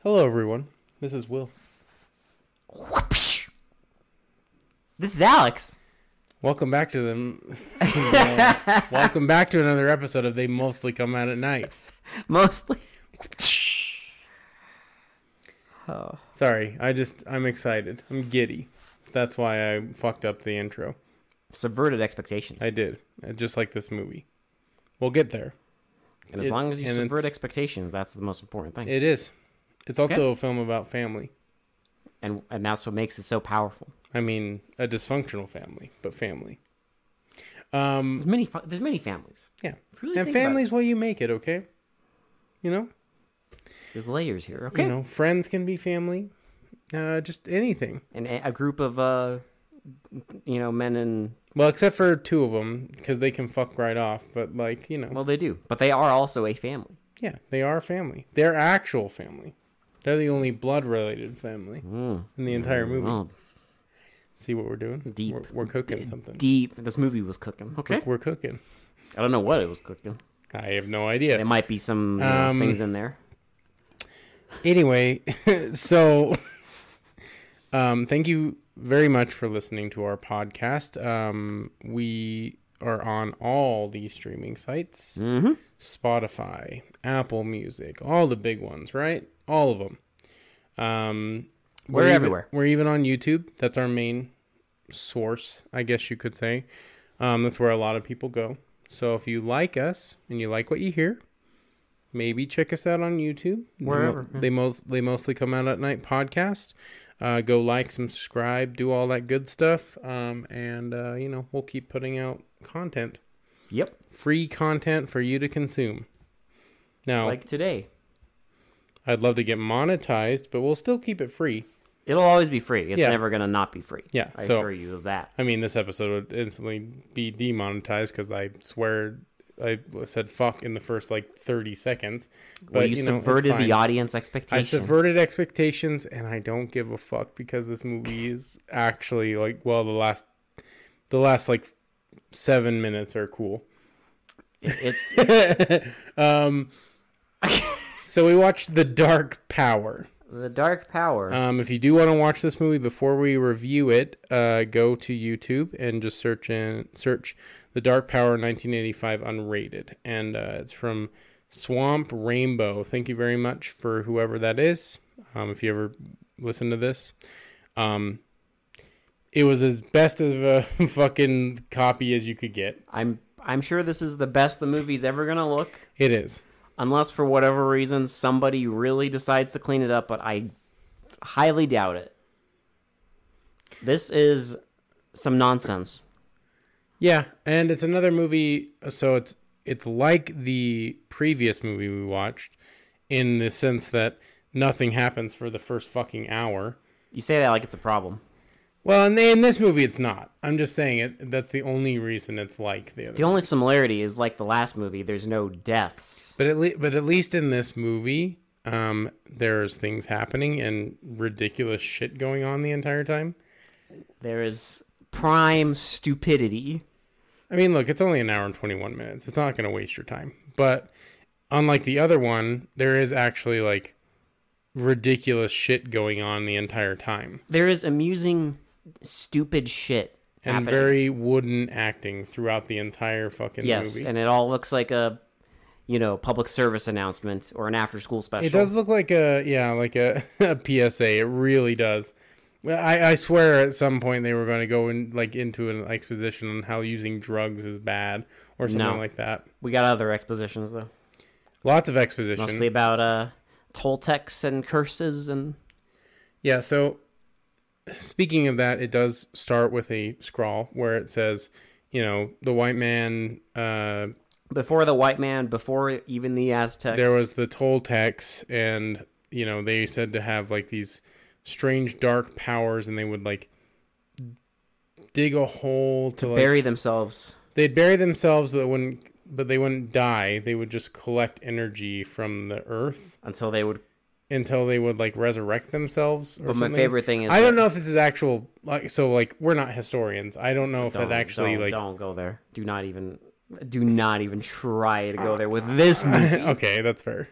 Hello, everyone. This is Will. Whoopsh. This is Alex. Welcome back to them. Welcome back to another episode of They Mostly Come Out at Night. Mostly. Oh. Sorry, I'm excited. I'm giddy. That's why I fucked up the intro. Subverted expectations. I did. Just like this movie. We'll get there. And as long as you subvert expectations, that's the most important thing. It is. It's also a film about family. And that's what makes it so powerful. I mean, a dysfunctional family, but family. There's many families. Yeah. Really, and family's what you make it, okay? You know? There's layers here, okay? You know, friends can be family. Just anything. And a group of, men and... Well, except for two of them, because they can fuck right off, but Well, they do. But they are also a family. Yeah, they are family. They're actual family. They're the only blood-related family in the entire movie. Oh. See what we're doing? Deep. We're cooking something. Deep. This movie was cooking. Okay. We're cooking. I don't know what it was cooking. I have no idea. There might be some things in there. Anyway, so thank you very much for listening to our podcast. We are on all these streaming sites. Mm-hmm. Spotify, Apple Music, all the big ones, right? All of them. We're everywhere. We're even on YouTube. That's our main source, I guess you could say. That's where a lot of people go. So if you like us and you like what you hear, maybe check us out on YouTube. Wherever. They mostly come out at night podcast. Go like, subscribe, do all that good stuff. And we'll keep putting out content. Yep. Free content for you to consume. Now, like today. I'd love to get monetized, but we'll still keep it free. It'll always be free. It's never going to not be free. Yeah. I assure you of that. I mean, this episode would instantly be demonetized because I swear I said fuck in the first 30 seconds. But you subverted the audience expectations. I subverted expectations, and I don't give a fuck because this movie is actually the last 7 minutes are cool. It's So we watched The Dark Power. The Dark Power. If you do want to watch this movie before we review it, go to YouTube and just search The Dark Power 1985 unrated, and it's from Swamp Rainbow. Thank you very much for whoever that is. If you ever listen to this, it was as best of a fucking copy as you could get. I'm sure this is the best the movie's ever gonna look. It is. Unless for whatever reason somebody really decides to clean it up, but I highly doubt it. This is some nonsense. Yeah, and it's another movie, so it's like the previous movie we watched in the sense that nothing happens for the first fucking hour. You say that like it's a problem. Well, in this movie, it's not. I'm just saying it. That's the only reason it's like the other. The only similarity is like the last movie. There's no deaths. But at least in this movie, there's things happening and ridiculous shit going on the entire time. There is prime stupidity. I mean, look, it's only an hour and 21 minutes. It's not going to waste your time. But unlike the other one, there is actually ridiculous shit going on the entire time. There is amusing, stupid shit and happening. Very wooden acting throughout the entire fucking movie. Yes, and it all looks like a public service announcement or an after-school special. It does look like a PSA. It really does. I swear at some point they were going to go into an exposition on how using drugs is bad or something like that. We got other expositions, though. Lots of exposition. Mostly about Toltecs and curses and... Yeah, so speaking of that, it does start with a scrawl where it says, the white man... Before the white man, before even the Aztecs. There was the Toltecs, and, they said to have, these strange dark powers, and they would, dig a hole to bury themselves. They'd bury themselves, but they wouldn't die. They would just collect energy from the earth. Until they would resurrect themselves or But something. My favorite thing is... I don't know if this is actual... we're not historians. I don't know if that actually... Don't go there. Do not even try to go there with this movie. Okay, that's fair.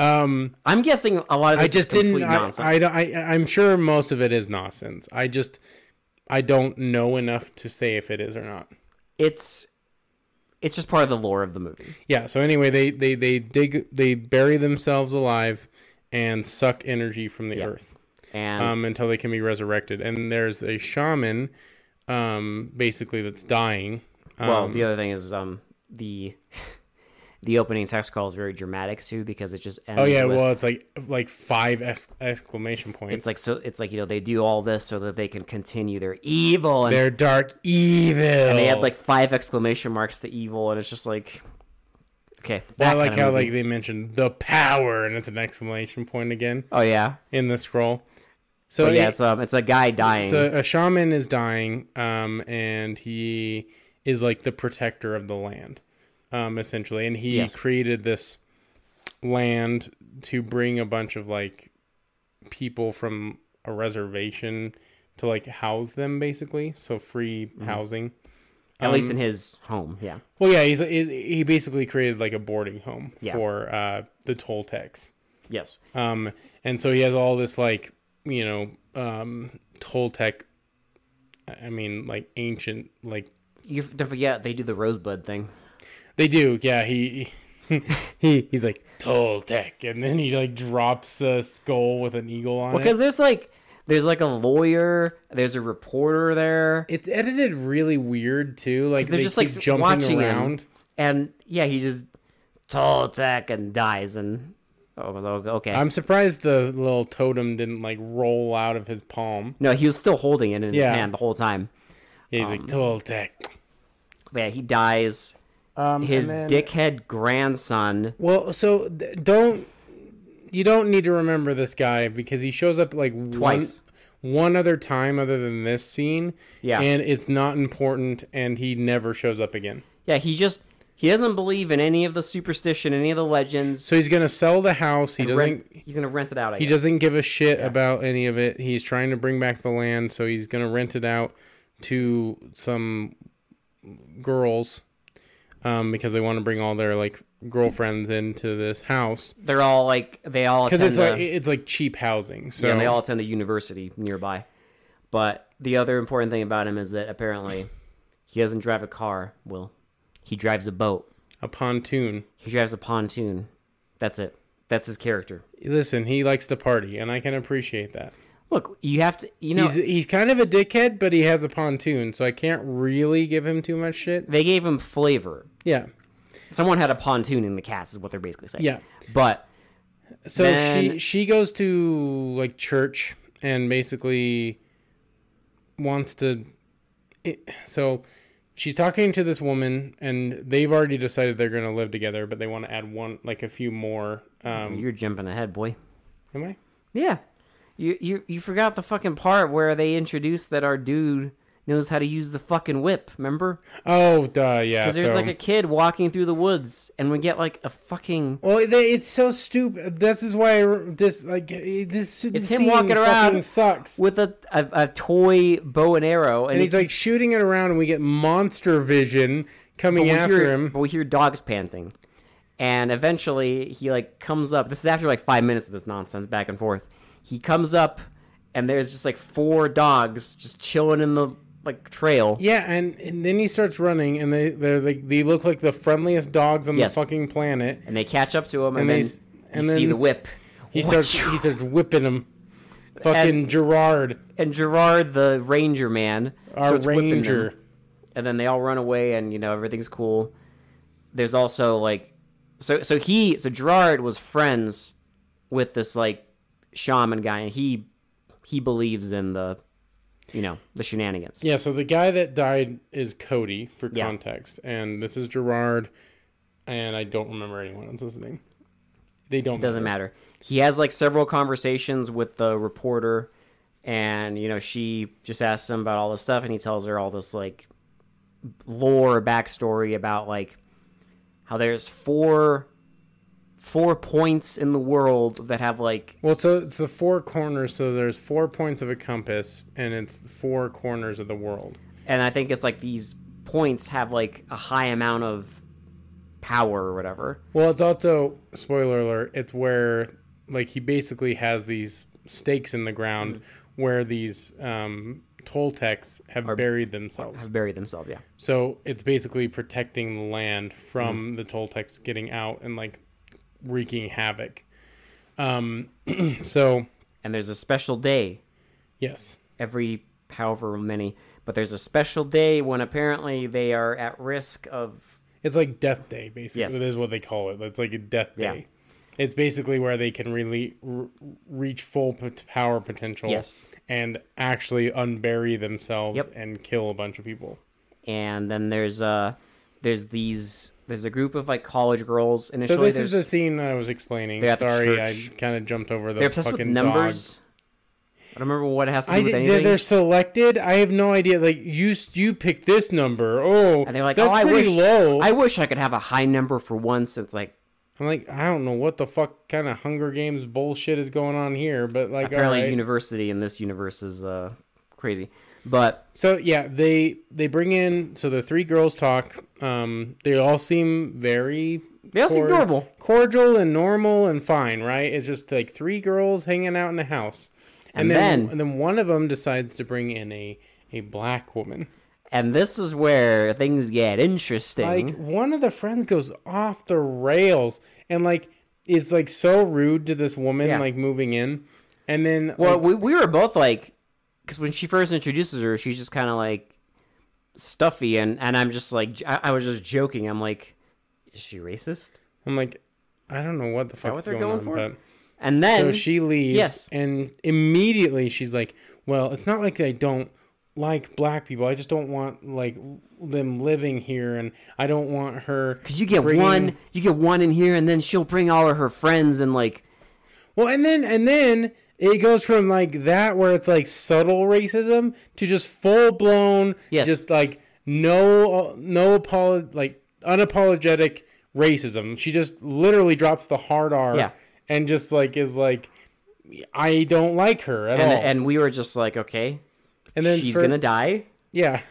I'm guessing a lot of this I just is complete didn't. nonsense. I'm sure most of it is nonsense. I don't know enough to say if it is or not. It's just part of the lore of the movie. Yeah. So anyway, they bury themselves alive and suck energy from the earth, And until they can be resurrected. And there's a shaman, basically that's dying. well, the other thing is the opening text call is very dramatic too, because it just ends. Oh yeah, with, well it's like 5 exclamation points. it's like they do all this so that they can continue their evil and They're dark evil. and they had like 5 exclamation marks to evil, and it's just like, okay. It's Well, I that like kind of how movie. like they mentioned the power, and it's an exclamation point again Oh yeah. in the scroll. So But yeah, it's a guy dying. So a shaman is dying, and he is like the protector of the land, essentially, and he Yes. created this land to bring a bunch of like people from a reservation to like house them, basically, so free housing. At least in his home, yeah. Well, yeah, he basically created like a boarding home Yeah. for the Toltecs. Yes. And so he has all this like, Toltec, I mean, like ancient, like You don't forget they do the rosebud thing. they do. Yeah. He's like Toltec. And then he like drops a skull with an eagle on Because it. there's like a lawyer, there's a reporter there. It's edited really weird too. Like They're they just keep like jumping watching around. him. And yeah, he just Toltec and dies, and okay. I'm surprised the little totem didn't like roll out of his palm. No, he was still holding it in his Yeah. hand the whole time. Yeah, he's like Toltec. But yeah, he dies. His and then- dickhead grandson. Well, so you don't need to remember this guy because he shows up like Twice. one other time other than this scene. Yeah. And it's not important, and he never shows up again. Yeah, he doesn't believe in any of the superstition, any of the legends. So he's gonna sell the house. He doesn't. He's gonna rent it out. He doesn't give a shit about any of it. He's trying to bring back the land, so he's gonna rent it out to some girls, because they want to bring all their like girlfriends into this house. They all Because attend it's like cheap housing. So yeah, and they all attend a university nearby. But the other important thing about him is that apparently he doesn't drive a car. Will he drives a boat? a pontoon. He drives a pontoon. That's it. That's his character. Listen, he likes to party, and I can appreciate that. Look, you have to. He's kind of a dickhead, but he has a pontoon, so I can't really give him too much shit. they gave him flavor. Yeah, Someone had a pontoon in the cast, is what they're basically saying. yeah. But So then- she goes to like church and basically wants to. So she's talking to this woman, and they've already decided they're going to live together, but they want to add a few more. you're jumping ahead, boy. Am I? Yeah. You forgot the fucking part where they introduced that our dude knows how to use the fucking whip, remember? Oh, duh, yeah. Because there's like a kid walking through the woods, and we get like a fucking... Well, it's so stupid. This is why this It's scene him walking fucking around sucks. with a toy bow and arrow. And he's like shooting it around, and we get monster vision coming after him. But we hear dogs panting. And eventually, he like comes up. This is after like 5 minutes of this nonsense back and forth. He comes up, and there's just like 4 dogs just chilling in the like trail. Yeah, and then he starts running, and they look like the friendliest dogs on Yes. the fucking planet. And they catch up to him, and, And then and you then see the whip. He starts whipping him. Fucking Gerard, And Gerard, the ranger man, our starts whipping ranger. them. And then they all run away, and everything's cool. There's also like, so Gerard was friends with this like shaman guy, and he believes in the shenanigans. Yeah, so the guy that died is Cody, for Yeah. context, and this is Gerard, and I don't remember anyone else's name. They don't. Doesn't matter. He has like several conversations with the reporter, and she just asks him about all this stuff, and he tells her all this like lore backstory about like how there's four points in the world that have like Well, so it's the 4 corners. So there's 4 points of a compass, and it's the 4 corners of the world. and I think it's like these points have like a high amount of power or whatever. Well, it's also, spoiler alert, it's where, like, he basically has these stakes in the ground where these Toltecs have buried themselves. Yeah. So it's basically protecting the land from the Toltecs getting out and, like, wreaking havoc. So... And there's a special day. Yes. Every however many. But there's a special day when apparently they are at risk of... It's like Death Day, basically. Yes. It is what they call it. It's like a Death Day. Yeah. It's basically where they can really reach full power potential. Yes. And actually unbury themselves and kill a bunch of people. And then there's a group of like college girls initially. So this is the scene I was explaining. Sorry, I kind of jumped over the obsessed fucking with numbers. dog. I don't remember what it has to do with anything. They're selected. I have no idea. Like you pick this number. Oh, and they're like, that's pretty low. I wish I could have a high number for once. It's like, I'm like, I don't know what the fuck kind of Hunger Games bullshit is going on here, but like, apparently university in this universe is crazy. But so yeah, they bring in, so the three girls talk. They all seem very normal, cordial and normal and fine, right? It's just like three girls hanging out in the house, and then one of them decides to bring in a black woman. And this is where things get interesting. Like one of the friends goes off the rails and like is like so rude to this woman like moving in, and then we were both like. Because when she first introduces her, she's just kind of like stuffy, and I'm just like, I was just joking. I'm like, is she racist? I'm like, I don't know what the fuck's going on. But... And then so she leaves, and immediately she's like, well, it's not like I don't like black people. I just don't want like them living here, and I don't want her. Because you get one in here, and then she'll bring all of her friends, and like, well, and then. It goes from like that where it's like subtle racism to just full blown, just like unapologetic racism. She just literally drops the hard R and just like is like, I don't like her at all. And we were just like, okay, and then she's gonna die. Yeah.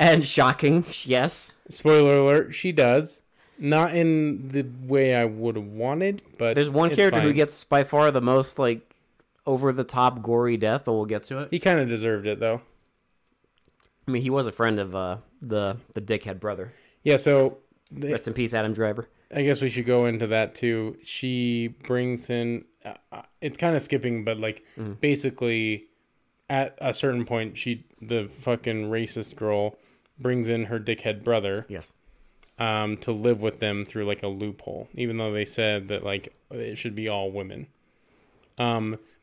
And shocking, yes. Spoiler alert, she does. Not in the way I would have wanted, but there's one character who gets by far the most like over-the-top gory death, but we'll get to it. He kind of deserved it, though. I mean, he was a friend of the dickhead brother. Yeah, so... Rest in peace, Adam Driver. I guess we should go into that, too. She brings in... it's kind of skipping, but, like, basically, at a certain point, the fucking racist girl brings in her dickhead brother. Yes. To live with them through, like, a loophole. Even though they said that, like, it should be all women.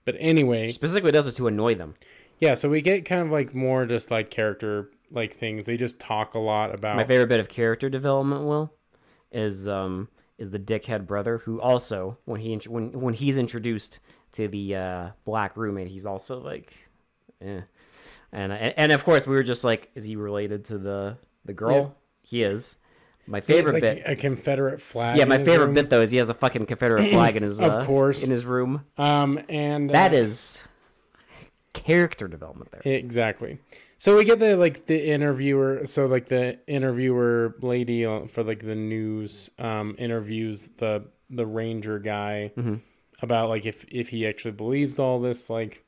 But anyway... She specifically does it to annoy them. Yeah, so we get kind of like more just like character like things. They just talk a lot about... My favorite bit of character development, Will, is the dickhead brother who also, when he's introduced to the black roommate, he's also like, eh. And of course we were just like, is he related to the girl? Yeah. He is. My favorite bit, a Confederate flag. Yeah, my favorite bit though is he has a fucking Confederate flag in his of course in his room. And that is character development there. Exactly. So we get the interviewer. So like the interviewer lady for like the news interviews the ranger guy about like if he actually believes all this like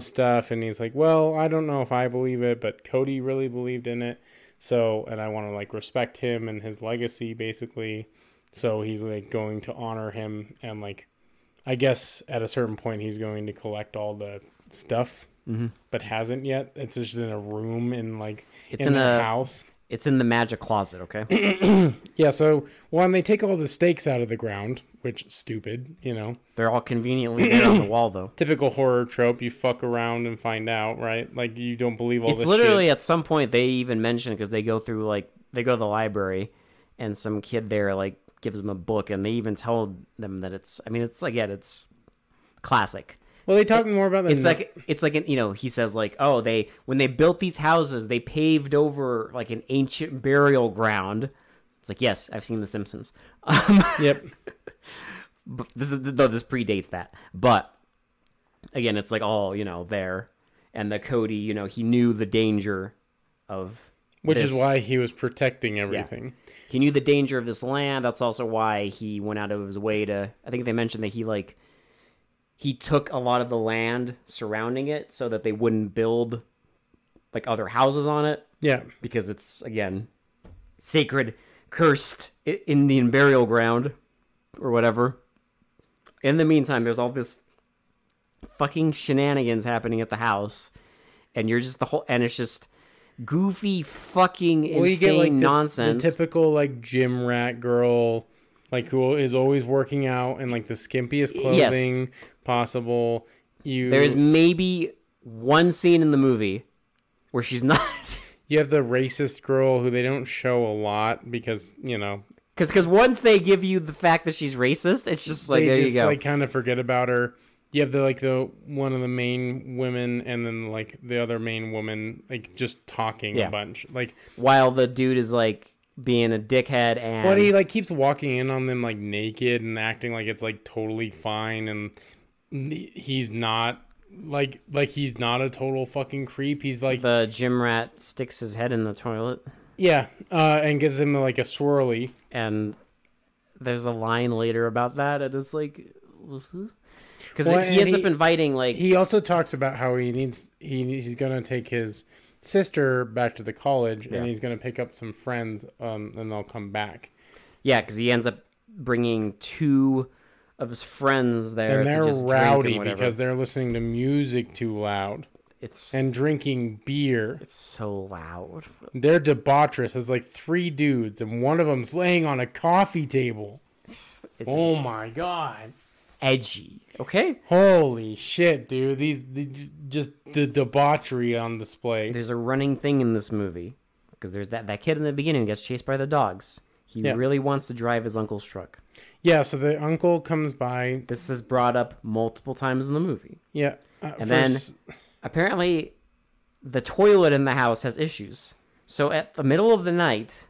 stuff, and he's like, well, I don't know if I believe it, but Cody really believed in it. So, and I want to like respect him and his legacy basically. So he's like going to honor him, and like, I guess at a certain point he's going to collect all the stuff, but hasn't yet. It's just in a room in a house. It's in the magic closet, okay? Yeah, so when they take all the stakes out of the ground, which is stupid, They're all conveniently there on the wall, though. Typical horror trope, you fuck around and find out, right? Like, you don't believe all this shit. It's literally at some point they even mention, because they go through, they go to the library, and some kid there, gives them a book, and they even tell them that it's classic. Well, they talk more about the... It's like he says when they built these houses, they paved over like an ancient burial ground. It's like, yes, I've seen The Simpsons. Yep. But this predates that. But again, it's like all there, and the Cody, he knew the danger of Which is why he was protecting everything. Yeah. He knew the danger of this land. That's also why he went out of his way to... I think they mentioned that he took a lot of the land surrounding it so that they wouldn't build like other houses on it. Yeah. Because it's, again, sacred, cursed Indian burial ground or whatever. In the meantime, there's all this fucking shenanigans happening at the house, and you're just and it's just goofy fucking insane nonsense. The typical like gym rat girl, like who is always working out in like the skimpiest clothing possible. There's maybe one scene in the movie where she's not. You have the racist girl who they don't show a lot because, you know. Because once they give you the fact that she's racist, it's just like, there you go. Like kind of forget about her. You have the one of the main women and then like the other main woman like just talking a bunch. Like while the dude is like being a dickhead and well, he like keeps walking in on them like naked and acting like it's like totally fine, and he's not like he's not a total fucking creep. He's like the gym rat sticks his head in the toilet. Yeah, and gives him like a swirly. And there's a line later about that, and it's like, because he ends up inviting like. He also talks about how he's gonna take his sister back to the college, and he's gonna pick up some friends, and they'll come back. Yeah, because he ends up bringing 2 of his friends there, and they're to just rowdy drink and because they're listening to music too loud. And drinking beer. It's so loud. They're debaucherous. There's like 3 dudes, and one of them's laying on a coffee table. Oh my god. Edgy. Okay. Holy shit, dude. These just the debauchery on display. There's a running thing in this movie because there's that kid in the beginning who gets chased by the dogs. He really wants to drive his uncle's truck. Yeah, so the uncle comes by. This is brought up multiple times in the movie. Yeah. And then apparently the toilet in the house has issues. So at the middle of the night,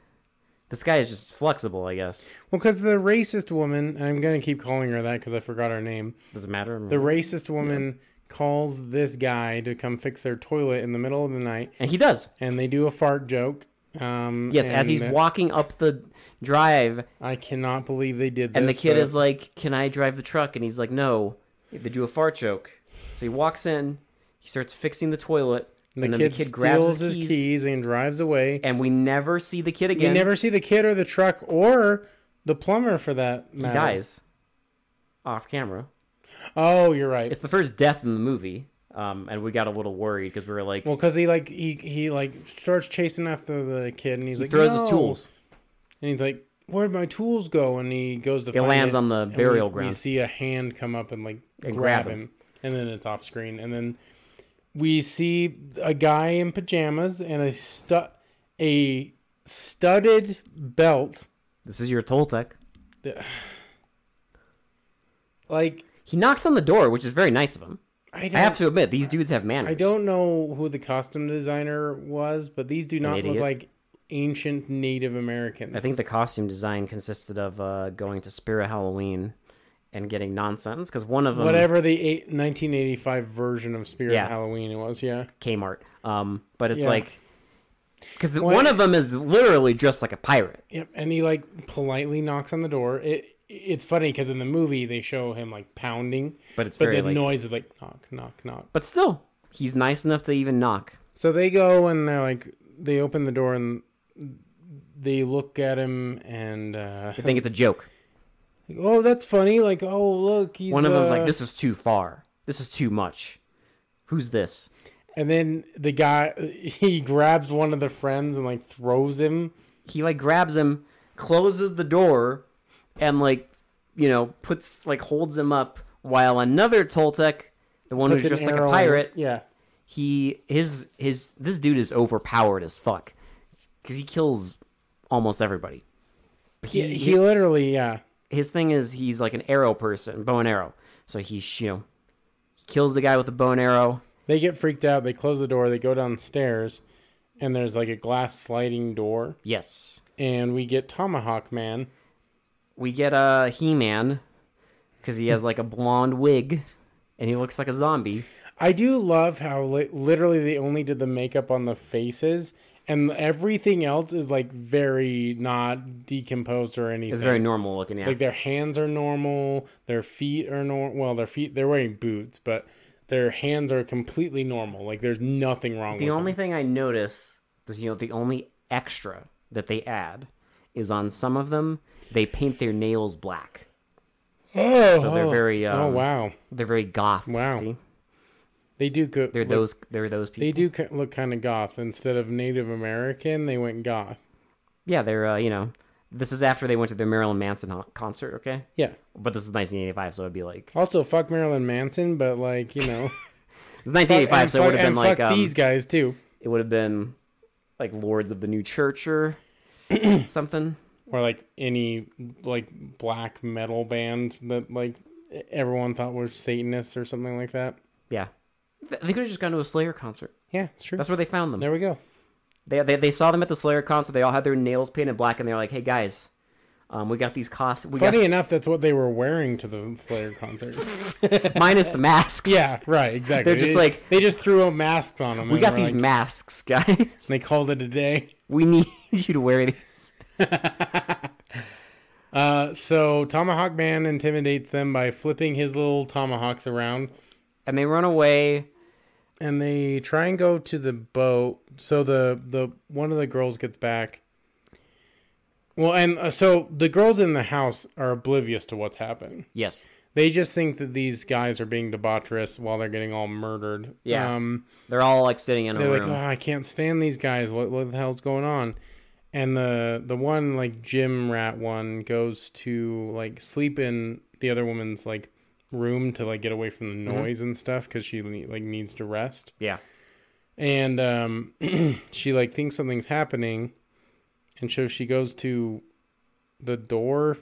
this guy is just flexible, I guess. Well, because the racist woman, and I'm going to keep calling her that because I forgot her name. Doesn't matter. The racist woman calls this guy to come fix their toilet in the middle of the night. And he does. And they do a fart joke. Yes, as he's walking up the drive. I cannot believe they did this. And the kid is like, can I drive the truck? And he's like, no. They do a fart joke. So he walks in. He starts fixing the toilet. And the kid grabs his keys and drives away. And we never see the kid again. We never see the kid or the truck or the plumber for that matter. He dies. Off camera. Oh, you're right. It's the first death in the movie. And we got a little worried because we were like... Well, because he starts chasing after the kid and he throws his tools. And he's like, where'd my tools go? And he goes to find it. It lands on the burial ground. We see a hand come up and grab him. And then it's off screen. And then we see a guy in pajamas and a studded belt. This is your Toltec. Like... He knocks on the door, which is very nice of him. I have to admit, these dudes have manners. I don't know who the costume designer was, but these do not look like ancient Native Americans. I think the costume design consisted of going to Spirit Halloween and getting nonsense, because one of them... Whatever the 1985 version of Spirit Halloween it was, Kmart. But it's like... Because one of them is literally dressed like a pirate. Yep, and he politely knocks on the door. It's funny because in the movie they show him pounding, but the noise is knock, knock, knock. But still, he's nice enough to even knock. So they go and they open the door and they look at him and they think it's a joke. Oh, that's funny. Oh, look, he's... One of them's like, this is too far. This is too much. Who's this? And then the guy, he grabs one of the friends and throws him. He grabs him, closes the door, and puts holds him up while another Toltec, the one who's just like a pirate, this dude is overpowered as fuck because he kills almost everybody. He literally his thing is he's like an arrow person, bow and arrow. So he kills the guy with the bow and arrow. They get freaked out. They close the door. They go downstairs, and there's a glass sliding door. Yes, and we get Tomahawk Man. We get a He-Man because he has a blonde wig and he looks like a zombie. I do love how literally they only did the makeup on the faces And everything else is like very not decomposed or anything. It's very normal looking, yeah. Like their hands are normal, their feet are normal. Well, their feet, they're wearing boots, but their hands are completely normal. Like there's nothing wrong with them. The only thing I notice, the only extra that they add is on some of them, they paint their nails black. So they're very wow. They're very goth. Wow. See? They do go. They're those people. They do look kind of goth. Instead of Native American, they went goth. Yeah, they're this is after they went to their Marilyn Manson concert, okay? Yeah. But this is 1985, so it'd be like Also, fuck Marilyn Manson, but like, it's 1985, so it would have been like fuck these guys too. It would have been like Lords of the New Church or something. Or like any like black metal band that like everyone thought were Satanists or something like that. Yeah. They could have just gone to a Slayer concert. Yeah, it's true. That's where they found them. There we go. They saw them at the Slayer concert. They all had their nails painted black, and they're like, "Hey guys, we got these costumes." Funny enough, that's what they were wearing to the Slayer concert. Minus the masks. Yeah, right, exactly. They're just they just threw up masks on them. We got these masks, guys. They called it a day. We need you to wear these. So Tomahawk Man intimidates them by flipping his little tomahawks around. And they run away. And they try and go to the boat. So the one of the girls gets back. Well, and so the girls in the house are oblivious to what's happening. Yes. They just think that these guys are being debaucherous while they're getting all murdered. Yeah. They're all like sitting in a room. They're like, oh, I can't stand these guys. What the hell's going on? And the one like gym rat one goes to like sleep in the other woman's like room to like get away from the noise and stuff because she like needs to rest. Yeah. And she like thinks something's happening, and so she goes to the door,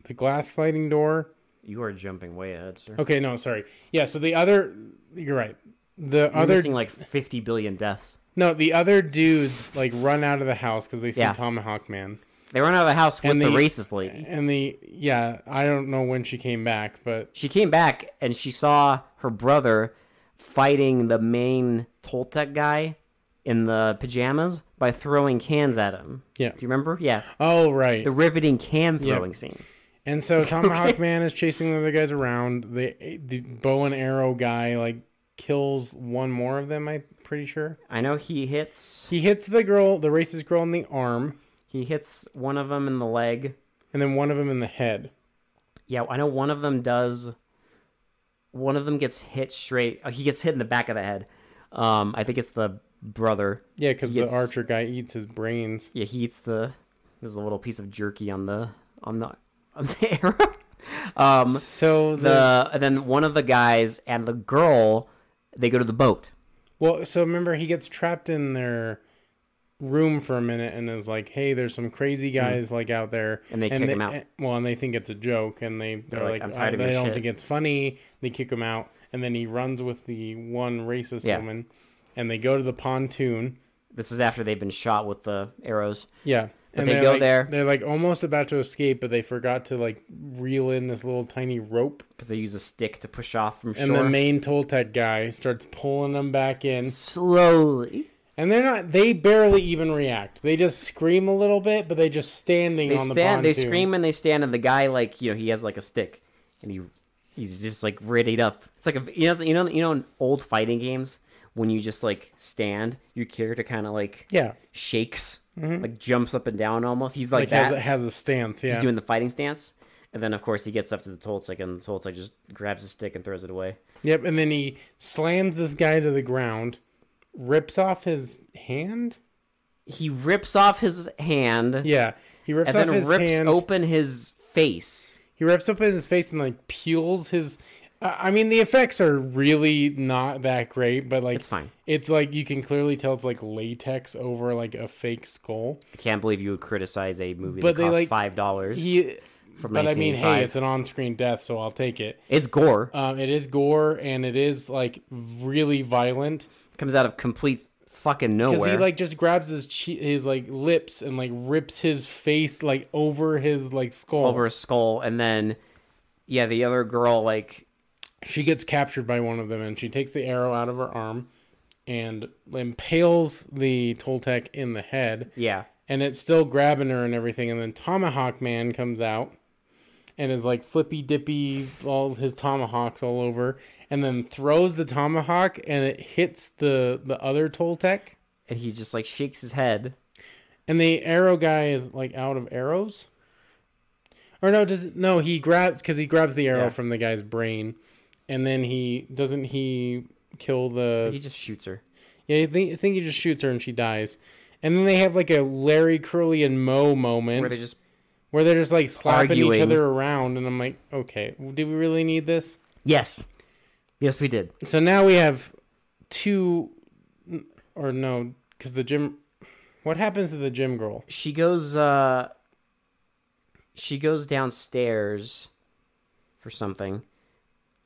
the glass sliding door. You are jumping way ahead, sir. Okay, no, sorry. Yeah, so you're right. You're missing like 50 billion deaths. No, the other dudes like run out of the house because they see Tomahawk Man. They run out of the house with the racist lady. And I don't know when she came back, but she came back and she saw her brother fighting the main Toltec guy in the pajamas by throwing cans at him. Yeah. Do you remember? Yeah. Oh, right. The riveting can throwing scene. And so Tomahawk Man is chasing the other guys around. The bow and arrow guy like kills one more of them, I'm pretty sure. I know he hits the racist girl in the arm. He hits one of them in the leg. And then one of them in the head. Yeah, I know one of them does. One of them gets hit straight. He gets hit in the back of the head. I think it's the brother. Yeah, because the archer guy eats his brains. Yeah, he eats there's a little piece of jerky on the arrow. And then one of the guys and the girl, they go to the boat. Well, so remember he gets trapped in their room for a minute and is like, hey, there's some crazy guys like out there, and they kick him out. Well, and they think it's a joke, and they're like, I'm tired of your they don't shit. think it's funny. They kick him out, and then he runs with the one racist woman, and they go to the pontoon. This is after they've been shot with the arrows. Yeah. But they go there. They're like almost about to escape, but they forgot to like reel in this little tiny rope. Because they use a stick to push off from shore. And the main Toltec guy starts pulling them back in. Slowly. And they barely even react. They just scream a little bit, but they just standing on the pontoon. They scream and they stand, and the guy like, he has like a stick, and he's just like readied up. It's like in old fighting games when you just like stand, your character kind of like shakes, like jumps up and down almost. He's like that. Has a stance. Yeah, he's doing the fighting stance. And then, of course, he gets up to the Toltec, and the Toltec just grabs his stick and throws it away. Yep, and then he slams this guy to the ground. Rips off his hand? He rips off his hand. Yeah. He rips off his hand. And then rips open his face. He rips open his face and, like, peels his... I mean, the effects are really not that great, but, like... It's fine. It's, like, you can clearly tell it's, like, latex over, like, a fake skull. I can't believe you would criticize a movie that cost $5. But I mean, hey, it's an on-screen death, so I'll take it. It's gore. It is gore, and it is, like, really violent. Comes out of complete fucking nowhere. Because he like just grabs his like lips and like rips his face like over his like skull. Over his skull, and then the other girl like she gets captured by one of them, and she takes the arrow out of her arm, and impales the Toltec in the head. Yeah. And it's still grabbing her and everything. And then Tomahawk Man comes out and is like flippy dippy, all his tomahawks all over, and then throws the tomahawk and it hits the other Toltec. And he just like shakes his head. And the arrow guy is like out of arrows. Or no, he grabs the arrow from the guy's brain, and then he kill the. He just shoots her. Yeah, I think he just shoots her and she dies. And then they have like a Larry, Curly, and Moe moment where they're just like slapping each other around, and I'm like, okay, do we really need this? Yes, we did. So now we have two, or no, because the gym. What happens to the gym girl? She goes downstairs for something.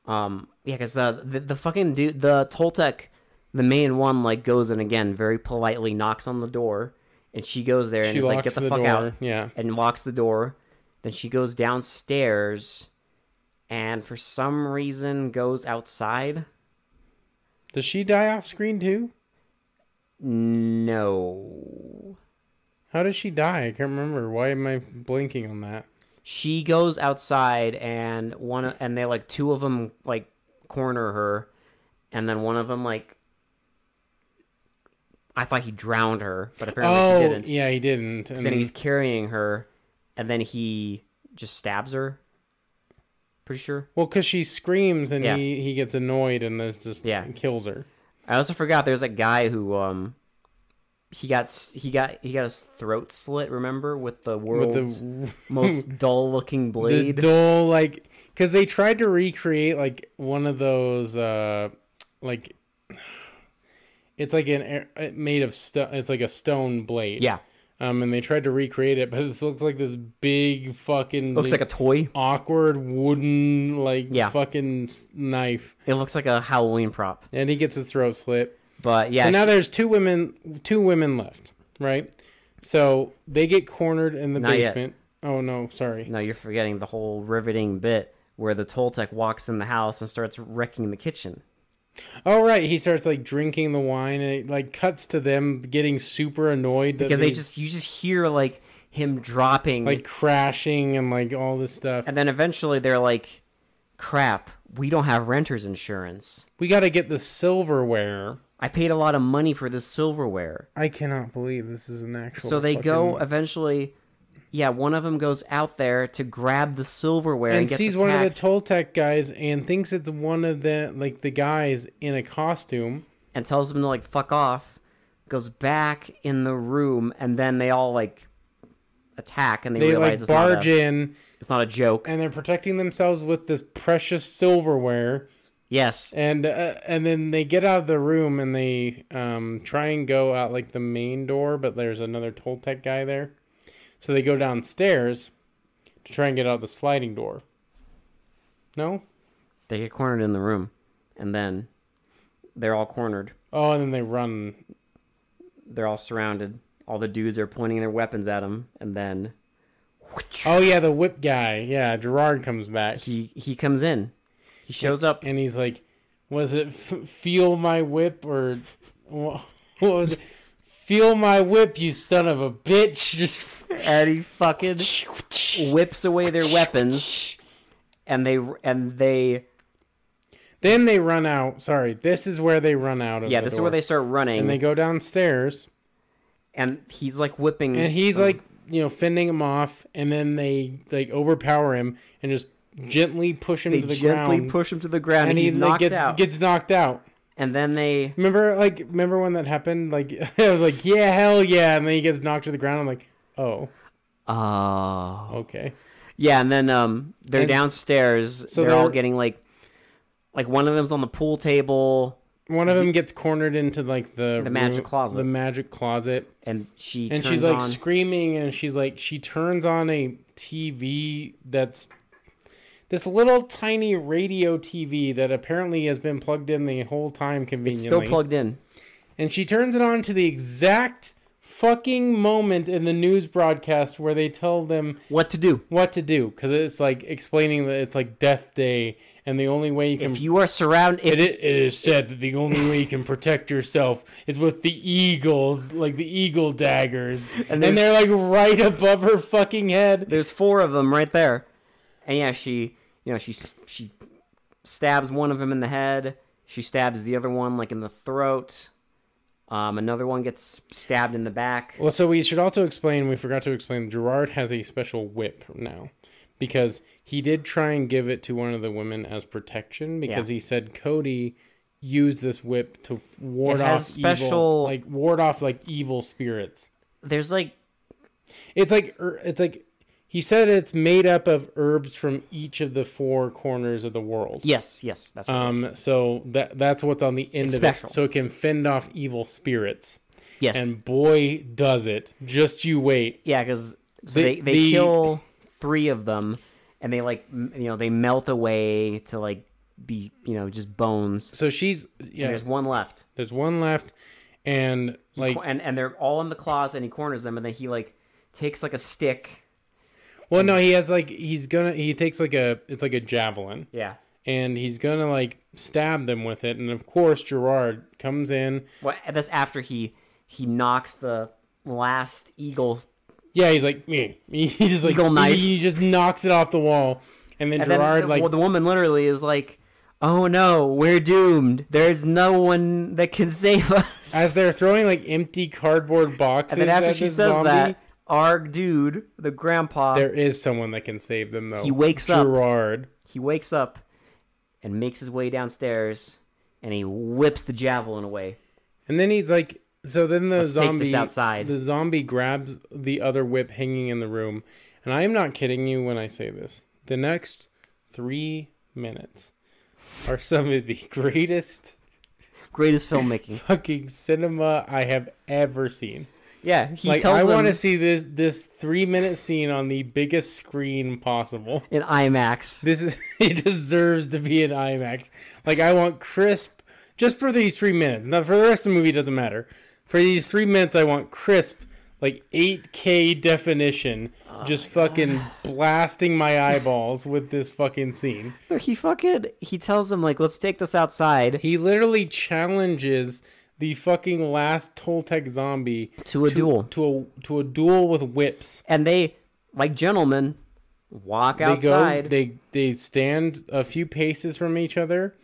Yeah, because the fucking dude, the Toltec, the main one, like goes and again very politely knocks on the door, and she goes there and is like, "Get the fuck out!" Yeah, and locks the door. Then she goes downstairs, and for some reason goes outside. Does she die off screen too? No. How does she die? I can't remember. Why am I blinking on that? She goes outside and they like two of them like corner her, and then one of them like I thought he drowned her, but apparently he didn't. Yeah, he didn't. And then he's carrying her, and then he just stabs her. Pretty sure. Well, because she screams and he gets annoyed and there's just kills her. I also forgot there's a guy who he got his throat slit. Remember, with the world's most dull looking blade. The dull, like, because they tried to recreate like one of those like it's like made of stone. It's like a stone blade. Yeah. And they tried to recreate it, but it looks like this big fucking looks like a toy, awkward wooden fucking knife. It looks like a Halloween prop. And he gets his throat slit. But yeah, so now there's two women left, right? So they get cornered in the basement. Yet. Oh no, sorry. No, you're forgetting the whole riveting bit where the Toltec walks in the house and starts wrecking the kitchen. Oh right, he starts like drinking the wine, and it like cuts to them getting super annoyed because you just hear like him dropping, like crashing, and like all this stuff. And then eventually they're like, "Crap, we don't have renter's insurance. We got to get the silverware. I paid a lot of money for this silverware. I cannot believe this is an actual." So they go eventually. Yeah, one of them goes out there to grab the silverware and gets sees attacked. One of the Toltec guys and thinks it's one of the guys in a costume, and tells him to like fuck off. Goes back in the room, and then they all like attack, and they realize like barge in. It's not a joke, and they're protecting themselves with this precious silverware. Yes, and then they get out of the room and they try and go out like the main door, but there's another Toltec guy there. So they go downstairs to try and get out the sliding door. No? They get cornered in the room, and then they're all cornered. Oh, and then they run. They're all surrounded. All the dudes are pointing their weapons at them, and then... Oh, yeah, the whip guy. Yeah, Gerard comes back. He comes in. He shows up. And he's like, was it feel my whip, or... What was it? Feel my whip, you son of a bitch. And he fucking whips away their weapons. And they Then they run out. Sorry, this is where they run out of this is where they start running. And they go downstairs. And he's like whipping. And he's like, fending him off. And then they like overpower him and just gently push him to the ground. They gently push him to the ground and he's knocked out. Gets knocked out. And then they... Remember when that happened? Like, I was like, yeah, hell yeah. And then he gets knocked to the ground. I'm like, oh. Oh. Okay. Yeah, and then they're downstairs. So they're all getting, like one of them's on the pool table. One of them gets cornered into, like, the magic closet. The magic closet. And she's like, screaming, and she turns on a TV that's... This little tiny radio TV that apparently has been plugged in the whole time conveniently. It's still plugged in. And she turns it on to the exact fucking moment in the news broadcast where they tell them what to do. Because it's like explaining that it's like Death Day, and the only way you can... If you are surrounded... It is said that the only way you can protect yourself is with the eagles, like the eagle daggers. And they're like right above her fucking head. There's 4 of them right there. And yeah, she stabs one of them in the head. She stabs the other one like in the throat. Another one gets stabbed in the back. Well, so we should also explain, we forgot to explain, Gerard has a special whip now. Because he did try and give it to one of the women as protection. Because he said Cody used this whip to ward off evil spirits. There's like... It's like... He said it's made up of herbs from each of the 4 corners of the world. Yes, that's what it is. So that's what's on the end of special. it. So it can fend off evil spirits. Yes. And boy, does it. Just you wait. Yeah, because they kill 3 of them, and they they melt away to like be just bones. So she's And there's one left. There's one left, and and they're all in the closet, and he corners them, and then he takes like a stick. Well, no, he has he takes it's like a javelin. Yeah. And he's gonna stab them with it, and of course Gerard comes in. Well, that's after he knocks the last eagle. Yeah, he's like me. He's just like eagle knife. He just knocks it off the wall, and then Gerard the woman literally is like, "Oh no, we're doomed. There's no one that can save us." As they're throwing empty cardboard boxes. And then after she says zombie, that, our dude, the grandpa, there is someone that can save them though. He wakes up. Gerard. He wakes up and makes his way downstairs, and he whips the javelin away. And then he's like, so then the zombie, take this outside. The zombie grabs the other whip hanging in the room, and I am not kidding you when I say this. The next 3 minutes are some of the greatest filmmaking, fucking cinema I have ever seen. Yeah, he tells I them... want to see this 3-minute scene on the biggest screen possible. In IMAX. It deserves to be in IMAX. I want crisp, just for these 3 minutes. Now, for the rest of the movie, it doesn't matter. For these 3 minutes, I want crisp, 8K definition, just fucking blasting my eyeballs with this fucking scene. He tells them, let's take this outside. He literally challenges the fucking last Toltec zombie to a duel. To a duel with whips. And they, like gentlemen, walk outside. They stand a few paces from each other.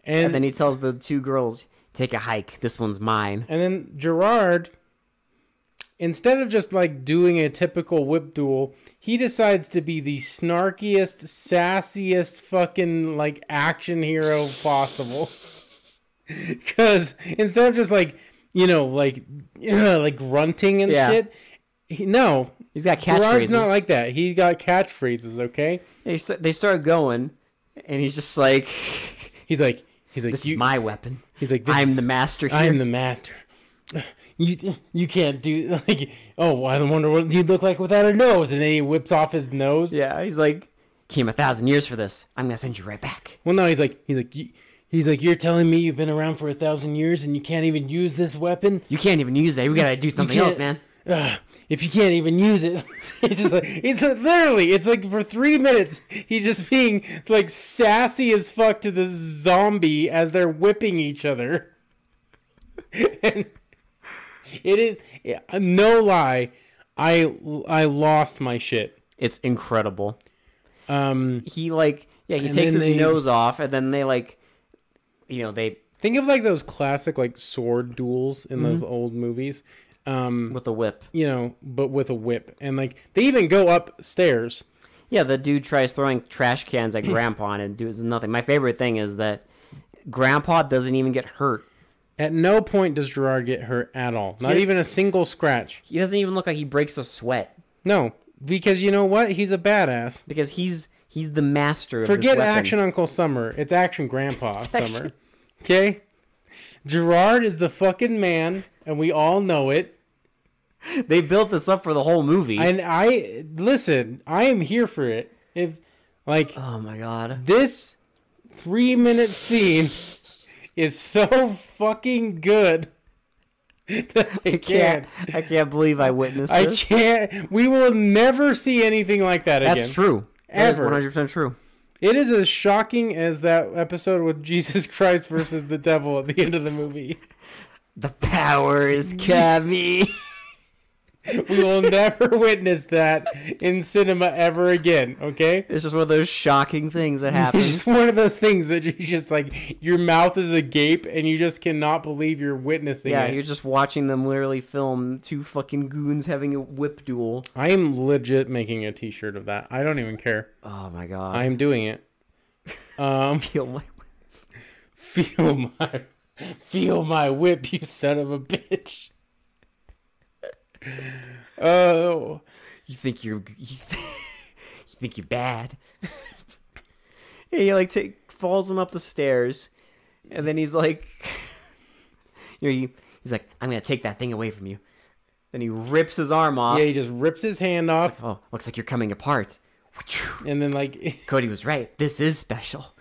And then he tells the 2 girls, take a hike. This one's mine. And then Gerard, instead of just doing a typical whip duel, he decides to be the snarkiest, sassiest fucking action hero possible. Because instead of just grunting and shit, he's got catchphrases. Gerard's not like that. He's got catchphrases. Okay. They start going, and he's just he's like, this is my weapon. He's like, I'm the master here. I'm the master. You can't do oh, I wonder what you'd look like without a nose. And then he whips off his nose. Yeah, he's like, came 1,000 years for this. I'm gonna send you right back. Well, no, he's like, you're telling me you've been around for 1,000 years and you can't even use this weapon? You can't even use it. We gotta do something else, man. If you can't even use it, it's just literally, it's for 3 minutes, he's just being sassy as fuck to this zombie as they're whipping each other. And it is, no lie, I lost my shit. It's incredible. He takes his nose off, and then they they think of those classic sword duels in those old movies, with a whip, but with a whip, and they even go upstairs. Yeah, the dude tries throwing trash cans at Grandpa and does nothing. My favorite thing is that Grandpa doesn't even get hurt. At no point does Gerard get hurt at all. Not even a single scratch. He doesn't even look like he breaks a sweat. No, because you know what? He's a badass. Because he's the master of Forget this weapon. Action Uncle Summer. It's Action Grandpa Summer. Okay? Gerard is the fucking man, and we all know it. They built this up for the whole movie. And I am here for it. If oh my god. This 3-minute scene is so fucking good. I can't believe I witnessed I this. can't. We will never see anything like that again. That's true. Ever. That is 100% true. It is as shocking as that episode with Jesus Christ versus the devil at the end of the movie. The power is coming. We will never witness that in cinema ever again, okay? It's just one of those shocking things that happens. It's just one of those things that you just like, your mouth is agape and you just cannot believe you're witnessing it. You're just watching them literally film two fucking goons having a whip duel. I am legit making a t-shirt of that. I don't even care. Oh my god. I am doing it. Feel my whip. Feel my whip, you son of a bitch. Oh, you think you're bad. He like falls him up the stairs, and then he's like, he's like, I'm gonna take that thing away from you. Then he rips his arm off. Yeah, he just rips his hand off. Like, oh, looks like you're coming apart. And then like Cody was right. This is special.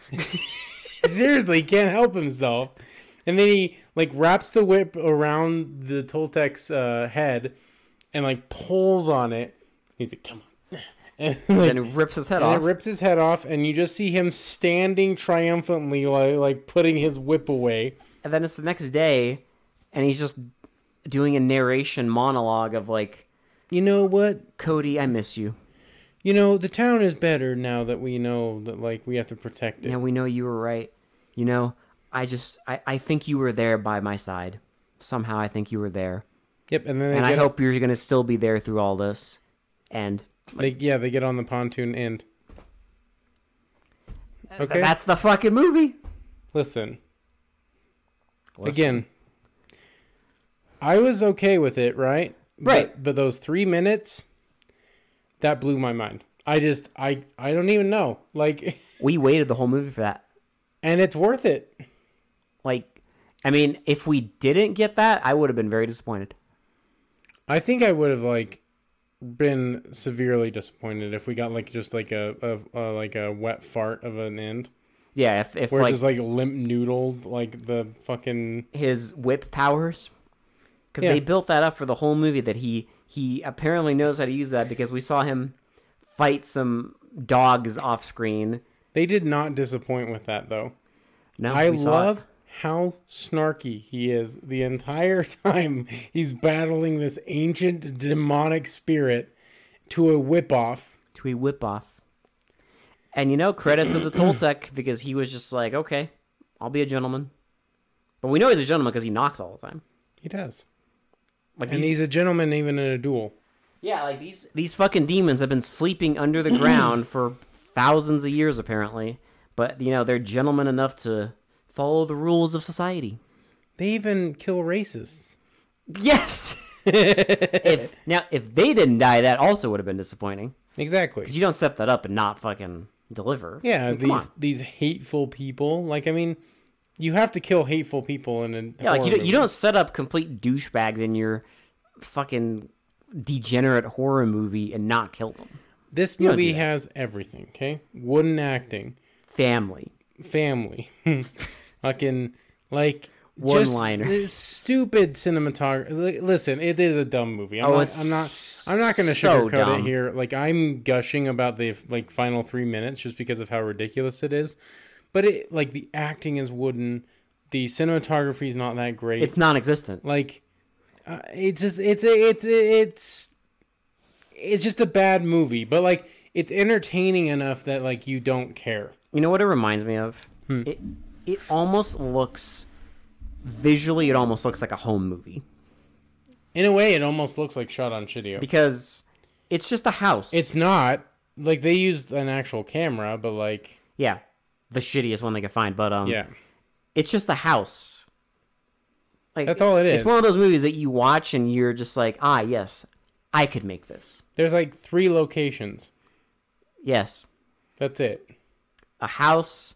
Seriously, he can't help himself. And then he like wraps the whip around the Toltec's head and like pulls on it. He's like, come on. And then he rips his head off. And it rips his head off, and you just see him standing triumphantly, like putting his whip away. And then it's the next day, and he's just doing a narration monologue of like, you know what, Cody, I miss you. You know, the town is better now that we know that like we have to protect it. Yeah, we know you were right. You know, I think you were there by my side. Somehow I think you were there. Yep, and then I hope you're going to still be there through all this. And they get on the pontoon and okay, that's the fucking movie. Listen. Again, I was okay with it, right? Right. But those 3 minutes, that blew my mind. I don't even know. Like, we waited the whole movie for that. And it's worth it. Like, I mean, if we didn't get that, I would have been very disappointed. I think I would have like been severely disappointed if we got like just like a wet fart of an end. Yeah, if where like, it just like limp noodled like the fucking his whip powers, because they built that up for the whole movie that he apparently knows how to use that because we saw him fight some dogs off screen. They did not disappoint with that though. No, I love how snarky he is the entire time he's battling this ancient demonic spirit to a whip off. And, you know, credit to the Toltec because he was just like, okay, I'll be a gentleman. But we know he's a gentleman because he knocks all the time. He does. Like, and he's a gentleman even in a duel. Yeah, like these fucking demons have been sleeping under the ground for thousands of years, apparently. But, you know, they're gentlemen enough to follow the rules of society. They even kill racists. Yes! if they didn't die, that also would have been disappointing. Exactly. Because you don't set that up and not fucking deliver. Yeah, I mean, these hateful people. Like, I mean, you have to kill hateful people in a like you don't set up complete douchebags in your fucking degenerate horror movie and not kill them. This movie has everything, okay? Wooden acting. Family. Fucking, like, one-liner. Stupid cinematography. Listen, it is a dumb movie. I'm not going to sugarcoat it here. Like, I'm gushing about the like final 3 minutes just because of how ridiculous it is. But it, like, the acting is wooden. The cinematography is not that great. It's non-existent. Like, it's just a bad movie. But like, it's entertaining enough that like you don't care. You know what it reminds me of? It almost looks visually. It almost looks like a home movie. In a way, it almost looks like shot on Shidio. Because it's just a house. It's not. Like, they used an actual camera, but like... Yeah. The shittiest one they could find, but yeah. It's just a house. Like, that's all it is. It's one of those movies that you watch and you're just like, yes, I could make this. There's like 3 locations. Yes. That's it. A house,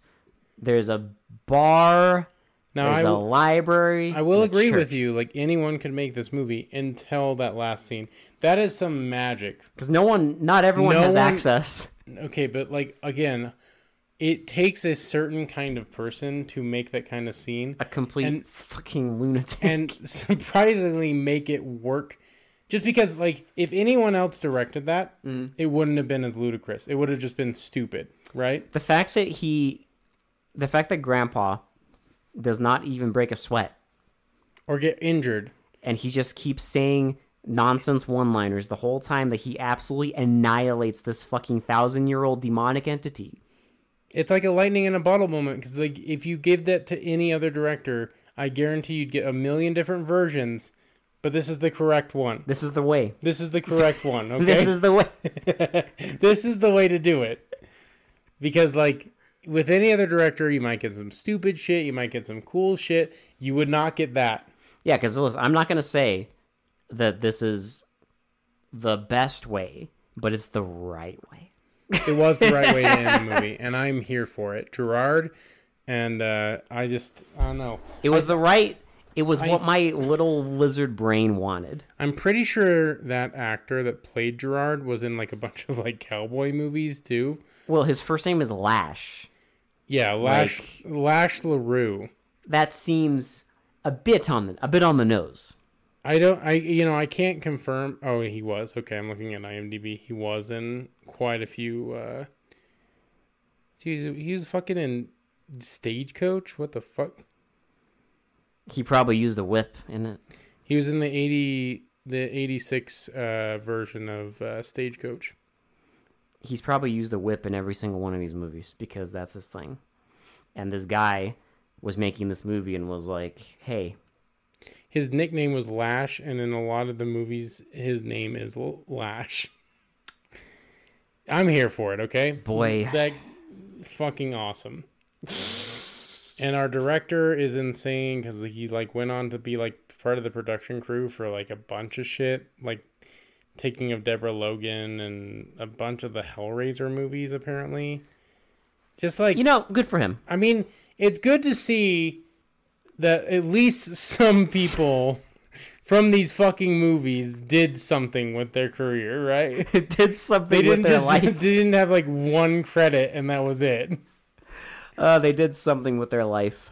there's a bar, there's a library. I will agree with you. Like, anyone could make this movie until that last scene. That is some magic. Because not everyone has access. Okay, but like, again, it takes a certain kind of person to make that kind of scene. A complete fucking lunatic. And surprisingly make it work. Just because, like, if anyone else directed that, it wouldn't have been as ludicrous. It would have just been stupid, right? The fact that Grandpa does not even break a sweat. Or get injured. And he just keeps saying nonsense one-liners the whole time that he absolutely annihilates this fucking 1,000-year-old demonic entity. It's like a lightning in a bottle moment, because like if you give that to any other director, I guarantee you'd get a million different versions, but this is the correct one. This is the way. This is the correct one, okay? This is the way. This is the way to do it. Because like with any other director, you might get some stupid shit, you might get some cool shit. You would not get that. Yeah, because listen, I'm not going to say that this is the best way, but it's the right way. It was the right way to end the movie, and I'm here for it. Gerard, and I don't know. It was what my little lizard brain wanted. I'm pretty sure that actor that played Gerard was in like a bunch of like cowboy movies too. Well, his first name is Lash. Yeah, Lash LaRue. That seems a bit on the nose. I can't confirm. Oh, he was. Okay, I'm looking at IMDb. He was in quite a few. He was fucking in Stagecoach. What the fuck? He probably used a whip in it. He was in the 86 version of Stagecoach. He's probably used a whip in every single one of these movies because that's his thing. And this guy was making this movie and was like, hey. His nickname was Lash, and in a lot of the movies, his name is Lash. I'm here for it, okay? Boy. That fucking awesome. And our director is insane because he like went on to be like part of the production crew for like a bunch of shit, like Taking of Deborah Logan and a bunch of the Hellraiser movies, apparently. Just like, good for him. I mean, it's good to see that at least some people from these fucking movies did something with their career, right? Did something with their life. They didn't have like one credit and that was it. They did something with their life.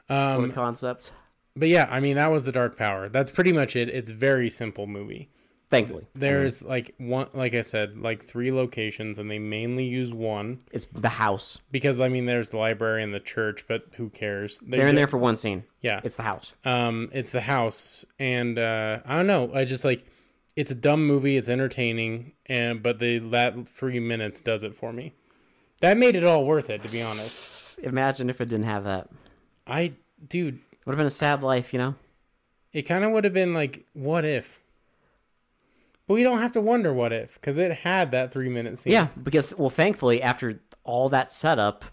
For the concept. But yeah, I mean, that was The Dark Power. That's pretty much it. It's a very simple movie. Thankfully. There's like one, like I said, like 3 locations, and they mainly use one. It's the house. Because I mean, there's the library and the church, but who cares? They're in there for one scene. Yeah, it's the house. It's the house, and I don't know. I just like it's a dumb movie. It's entertaining, but that 3 minutes does it for me. That made it all worth it, to be honest. Imagine if it didn't have that. Dude, would have been a sad life, It kind of would have been like, what if? But we don't have to wonder what if, because it had that 3 minute scene. Yeah, because, well, thankfully, after all that setup.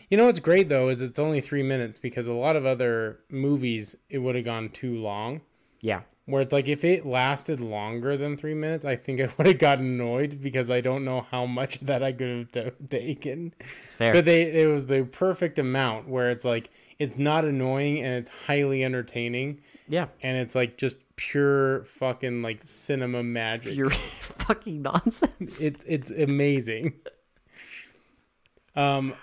You know what's great, though, is it's only 3 minutes, because a lot of other movies, it would have gone too long. Yeah. Where it's like, if it lasted longer than 3 minutes, I think I would have gotten annoyed, because I don't know how much of that I could have taken. It's fair. But it was the perfect amount, where it's like, it's not annoying, and it's highly entertaining. Yeah. And it's like just pure fucking like cinema magic. Pure fucking nonsense. It's amazing. So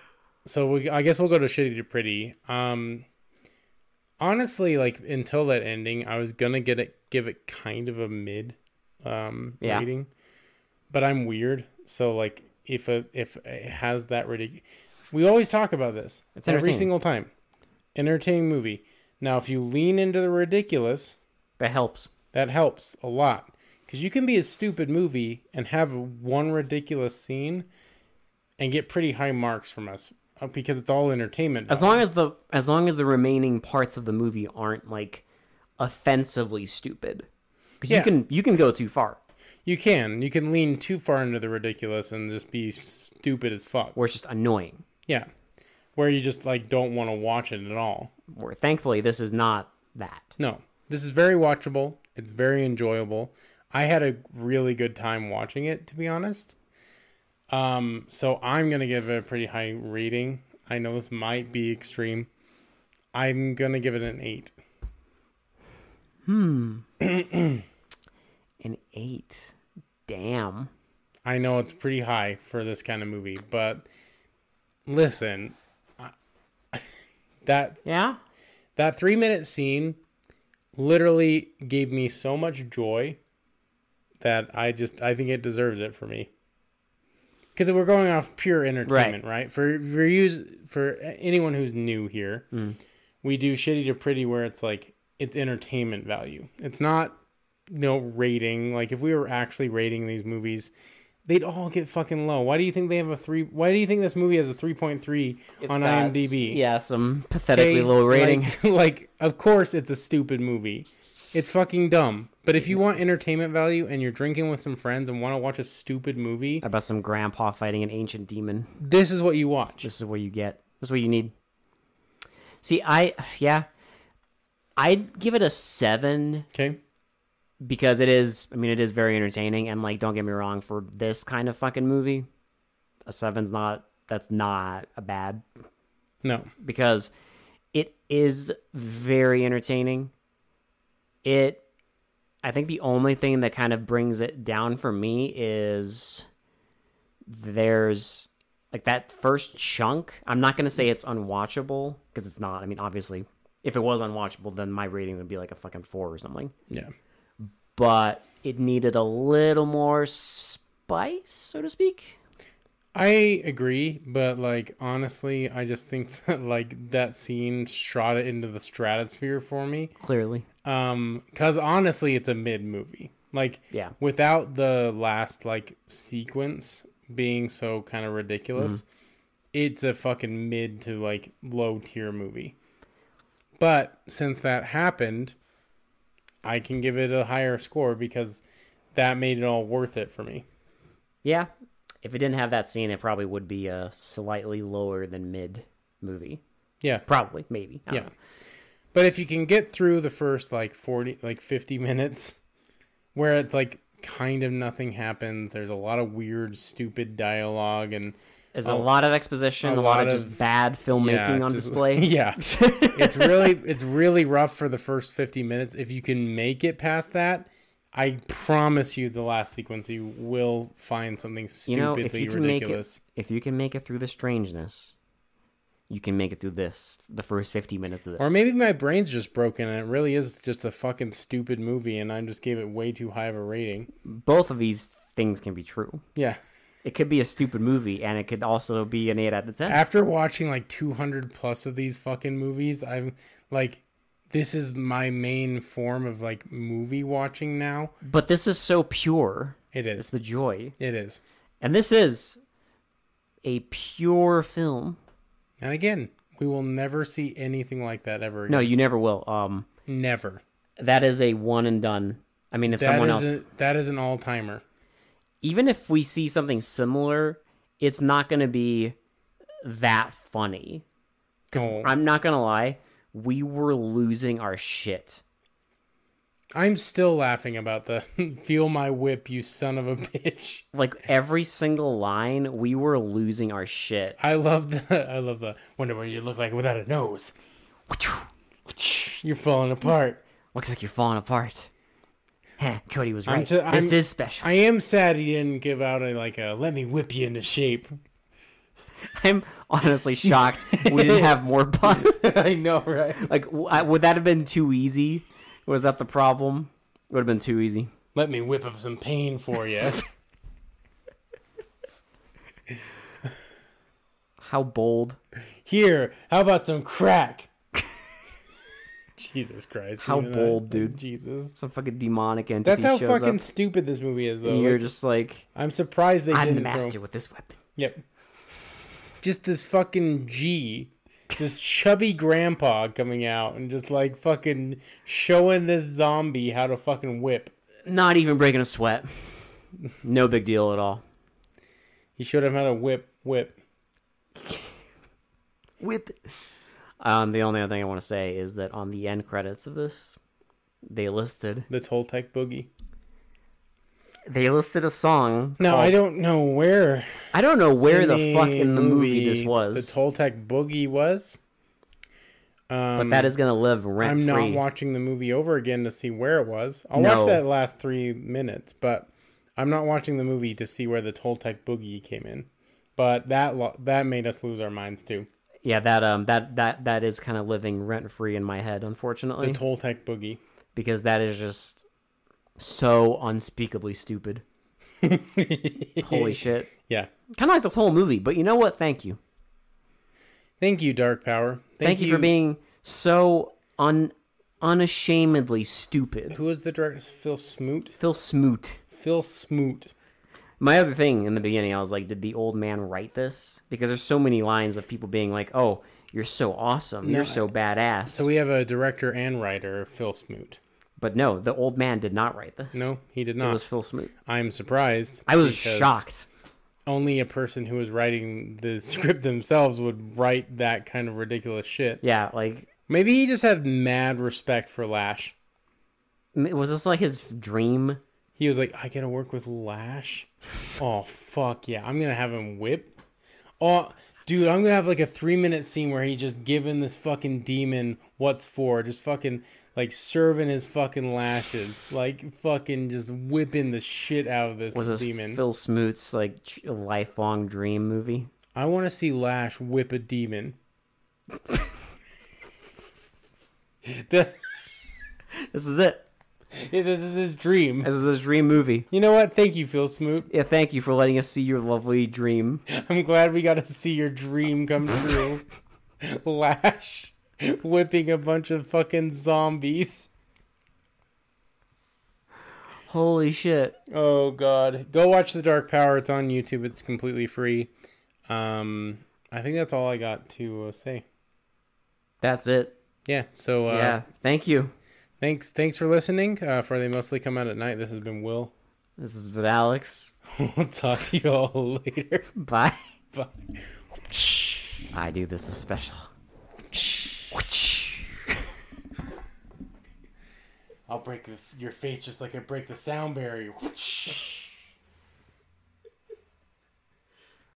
I guess we'll go to Shitty to Pretty. Honestly, like until that ending, I was gonna give it kind of a mid rating. But I'm weird, so like if it has that ridiculous, we always talk about this. It's every single time. Entertaining movie. Now, if you lean into the ridiculous, that helps. That helps a lot, because you can be a stupid movie and have one ridiculous scene and get pretty high marks from us because it's all entertainment. As long as the remaining parts of the movie aren't like offensively stupid, because you can go too far. You can lean too far into the ridiculous and just be stupid as fuck, or it's just annoying. Yeah, where you just like don't want to watch it at all. Where thankfully this is not that. No, this is very watchable. It's very enjoyable. I had a really good time watching it, to be honest. So I'm going to give it a pretty high rating. I know this might be extreme. I'm going to give it an 8. An 8. Damn. I know it's pretty high for this kind of movie, but Listen, that Yeah? that 3-minute scene literally gave me so much joy that I think it deserves it for me. Because we're going off pure entertainment, right? For anyone who's new here, we do Shitty to Pretty where it's like it's entertainment value. It's not rating. Like if we were actually rating these movies, they'd all get fucking low. Why do you think they have a 3? Why do you think this movie has a 3.3 on IMDb? Yeah, some pathetically low rating. Like, of course it's a stupid movie. It's fucking dumb. But if you want entertainment value and you're drinking with some friends and want to watch a stupid movie about some grandpa fighting an ancient demon, this is what you watch. This is what you get. This is what you need. See, I'd give it a 7. Okay. Because it is very entertaining, and like, don't get me wrong, for this kind of fucking movie, a 7's that's not a bad. No. Because it is very entertaining. I think the only thing that kind of brings it down for me is there's like that first chunk. I'm not going to say it's unwatchable because it's not. I mean, obviously, if it was unwatchable, then my rating would be like a fucking 4 or something. Yeah. But it needed a little more spice, so to speak. I agree, but like honestly, I just think that like that scene shot it into the stratosphere for me. Clearly. Because honestly, it's a mid movie. Like, yeah, without the last like sequence being so kind of ridiculous, it's a fucking mid to like low tier movie. But since that happened, I can give it a higher score because that made it all worth it for me. Yeah. If it didn't have that scene, it probably would be a slightly lower than mid movie. Yeah. Probably. Maybe. I don't know. But if you can get through the first like 50 minutes where it's like kind of nothing happens, there's a lot of weird, stupid dialogue and there's a lot of exposition, a lot of just bad filmmaking on display. Yeah. It's really rough for the first 50 minutes. If you can make it past that, I promise you the last sequence you will find something stupidly ridiculous. If you can make it through the strangeness, you can make it through the first 50 minutes of this. Or maybe my brain's just broken and it really is just a fucking stupid movie and I just gave it way too high of a rating. Both of these things can be true. Yeah. It could be a stupid movie, and it could also be an 8 out of 10. After watching like 200 plus of these fucking movies, I'm like, this is my main form of like movie watching now. But this is so pure. It is. It's the joy. It is. And this is a pure film. And again, we will never see anything like that ever again. No, you never will. Never. That is a one and done. I mean, if someone else... That is an all-timer. Even if we see something similar, it's not going to be that funny. No. I'm not going to lie. We were losing our shit. I'm still laughing about the feel my whip, you son of a bitch. Like every single line, we were losing our shit. I love the wonder what you look like without a nose. You're falling apart. Looks like you're falling apart. Cody was right. This is special. I am sad he didn't give out a let me whip you into shape. I'm honestly shocked we didn't have more puns. I know, right? Like, would that have been too easy? Was that the problem? It would have been too easy. Let me whip up some pain for you. How bold. Here, how about some crack? Jesus Christ. How bold, dude. Jesus. Some fucking demonic entity shows up. That's how fucking up. stupid this movie is, though. And you're just like... I'm surprised they didn't I'm the master with this weapon. Yep. Just this fucking this chubby grandpa coming out and just like fucking showing this zombie how to fucking whip. Not even breaking a sweat. No big deal at all. He showed him how to whip. Whip. The only other thing I want to say is that on the end credits of this, they listed... The Toltec Boogie. They listed a song. No, I don't know where. I don't know where the fuck in the movie this was. The Toltec Boogie was. But that is going to live rent-free. I'm not watching the movie over again to see where it was. I'll watch that last 3 minutes, but I'm not watching the movie to see where the Toltec Boogie came in. But that made us lose our minds too. Yeah, that is kind of living rent free in my head, unfortunately. The Toltec Boogie. Because that is just so unspeakably stupid. Holy shit. Yeah. Kind of like this whole movie, but you know what? Thank you. Thank you, Dark Power. Thank you for being so unashamedly stupid. Who was the director? Phil Smoot? Phil Smoot. Phil Smoot. My other thing in the beginning, I was like, did the old man write this? Because there's so many lines of people being like, oh, you're so awesome. You're so badass. So we have a director and writer, Phil Smoot. But no, the old man did not write this. No, he did not. It was Phil Smoot. I'm surprised. I was shocked. Only a person who was writing the script themselves would write that kind of ridiculous shit. Yeah, like... Maybe he just had mad respect for Lash. Was this like his dream? He was like, I gotta work with Lash? Oh, fuck yeah. I'm gonna have him whip. Oh, dude, I'm gonna have like a 3-minute scene where he's just giving this fucking demon what's for. Just fucking, like, serving his fucking lashes. Like, fucking just whipping the shit out of this demon. Was this Phil Smoot's, like, lifelong dream movie? I want to see Lash whip a demon. This is it. Yeah, this is his dream. This is his dream movie. You know what? Thank you, Phil Smoot. Yeah, thank you for letting us see your lovely dream. I'm glad we got to see your dream come true. Lash whipping a bunch of fucking zombies. Holy shit. Oh, God. Go watch The Dark Power. It's on YouTube. It's completely free. I think that's all I got to say. That's it. Yeah, so... yeah, thank you. Thanks for listening. For They Mostly Come Out at Night, this has been Will. This is Alex. We'll talk to you all later. Bye. Bye. I do this is special. I'll break your face just like I break the sound barrier.